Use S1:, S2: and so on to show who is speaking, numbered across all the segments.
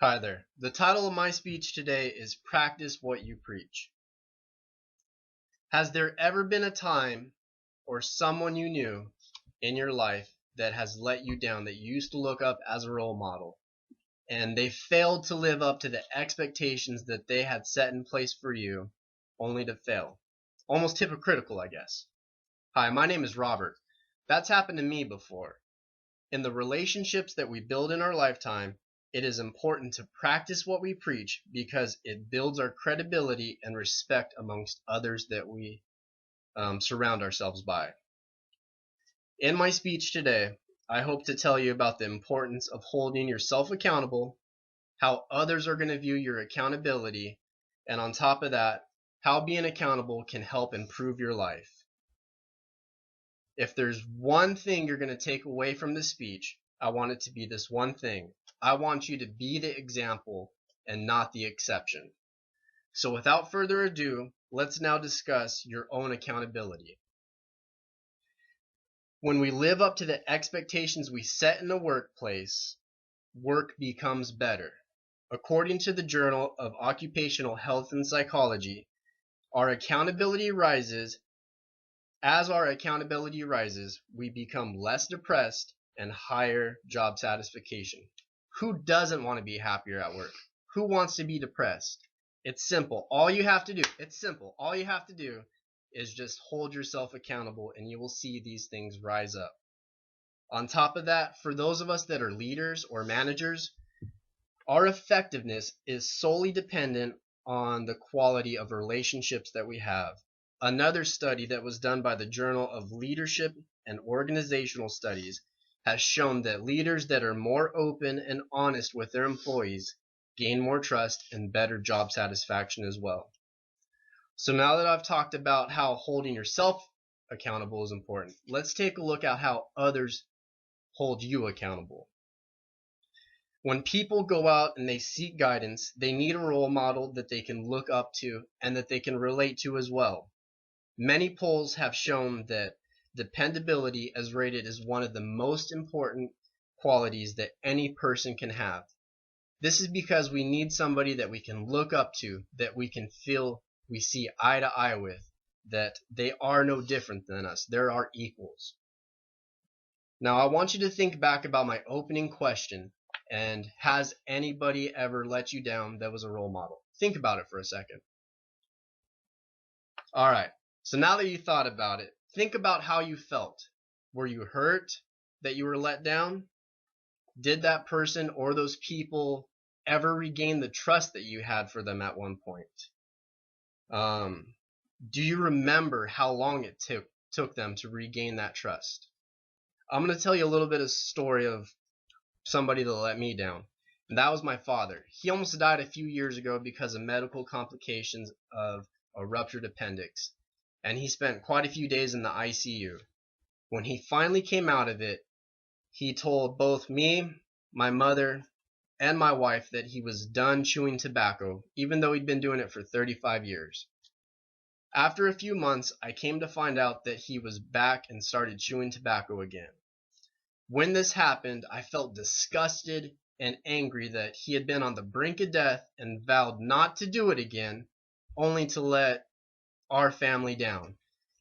S1: Hi there. The title of my speech today is Practice What You Preach. Has there ever been a time or someone you knew in your life that has let you down, that you used to look up as a role model, and they failed to live up to the expectations that they had set in place for you, only to fail? Almost hypocritical, I guess. Hi, my name is Robert. That's happened to me before. In the relationships that we build in our lifetime, it is important to practice what we preach because it builds our credibility and respect amongst others that we surround ourselves by. In my speech today, I hope to tell you about the importance of holding yourself accountable, how others are going to view your accountability, and on top of that, how being accountable can help improve your life. If there's one thing you're going to take away from this speech, I want it to be this one thing. I want you to be the example and not the exception. So without further ado, let's now discuss your own accountability. When we live up to the expectations we set in the workplace, work becomes better. According to the Journal of Occupational Health and Psychology, our accountability rises. As our accountability rises, we become less depressed and higher job satisfaction. Who doesn't want to be happier at work? Who wants to be depressed? It's simple. All you have to do is just hold yourself accountable and you will see these things rise up. On top of that, for those of us that are leaders or managers, our effectiveness is solely dependent on the quality of relationships that we have. Another study that was done by the Journal of Leadership and Organizational Studies has shown that leaders that are more open and honest with their employees gain more trust and better job satisfaction as well. So now that I've talked about how holding yourself accountable is important, let's take a look at how others hold you accountable. When people go out and they seek guidance, they need a role model that they can look up to and that they can relate to as well. Many polls have shown that dependability is rated as one of the most important qualities that any person can have. This is because we need somebody that we can look up to, that we can feel we see eye to eye with, that they are no different than us. They're our equals. Now I want you to think back about my opening question, and has anybody ever let you down that was a role model? Think about it for a second. Alright, so now that you thought about it, think about how you felt. Were you hurt that you were let down? Did that person or those people ever regain the trust that you had for them at one point? Do you remember how long it took them to regain that trust? I'm going to tell you a little bit of story of somebody that let me down, and that was my father. He almost died a few years ago because of medical complications of a ruptured appendix, and he spent quite a few days in the ICU. When he finally came out of it, he told both me, my mother, and my wife that he was done chewing tobacco, even though he'd been doing it for 35 years. After a few months, I came to find out that he was back and started chewing tobacco again. When this happened, I felt disgusted and angry that he had been on the brink of death and vowed not to do it again, only to let our family down.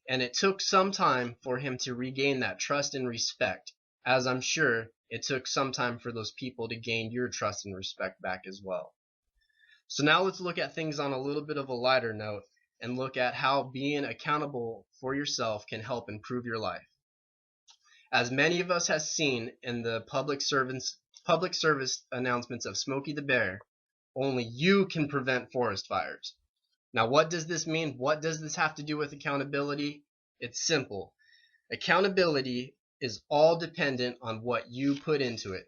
S1: And it took some time for him to regain that trust and respect, as I'm sure it took some time for those people to gain your trust and respect back as well. So now let's look at things on a little bit of a lighter note and look at how being accountable for yourself can help improve your life. As many of us have seen in the public service announcements of Smokey the Bear, only you can prevent forest fires. Now, what does this mean? What does this have to do with accountability? It's simple. Accountability is all dependent on what you put into it.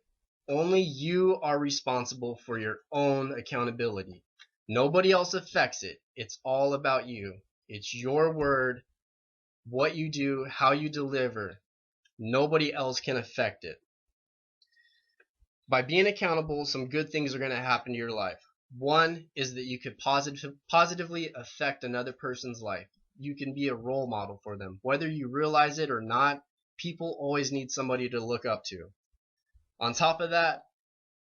S1: Only you are responsible for your own accountability. Nobody else affects it. It's all about you. It's your word, what you do, how you deliver. Nobody else can affect it. By being accountable, some good things are going to happen to your life. One is that you could positively affect another person's life. You can be a role model for them. Whether you realize it or not, people always need somebody to look up to. On top of that,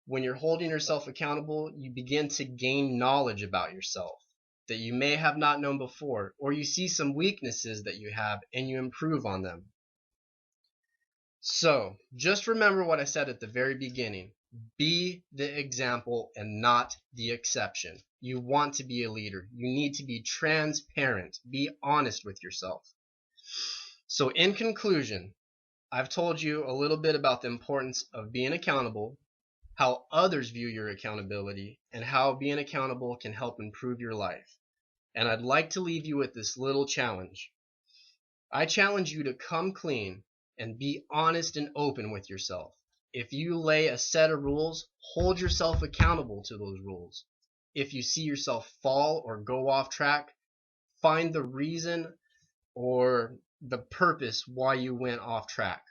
S1: When you're holding yourself accountable, you begin to gain knowledge about yourself that you may have not known before, or you see some weaknesses that you have and you improve on them. So, just remember what I said at the very beginning. Be the example and not the exception. You want to be a leader. You need to be transparent. Be honest with yourself. So, in conclusion, I've told you a little bit about the importance of being accountable, how others view your accountability, and how being accountable can help improve your life. And I'd like to leave you with this little challenge. I challenge you to come clean and be honest and open with yourself. If you lay a set of rules, hold yourself accountable to those rules. If you see yourself fall or go off track, find the reason or the purpose why you went off track.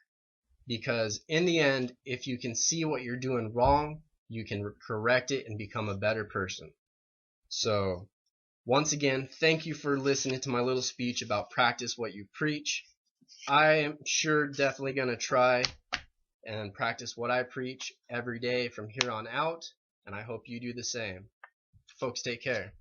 S1: Because in the end, if you can see what you're doing wrong, you can correct it and become a better person. So, once again, thank you for listening to my little speech about practice what you preach. I am sure definitely going to try and practice what I preach every day from here on out, and I hope you do the same. Folks, take care.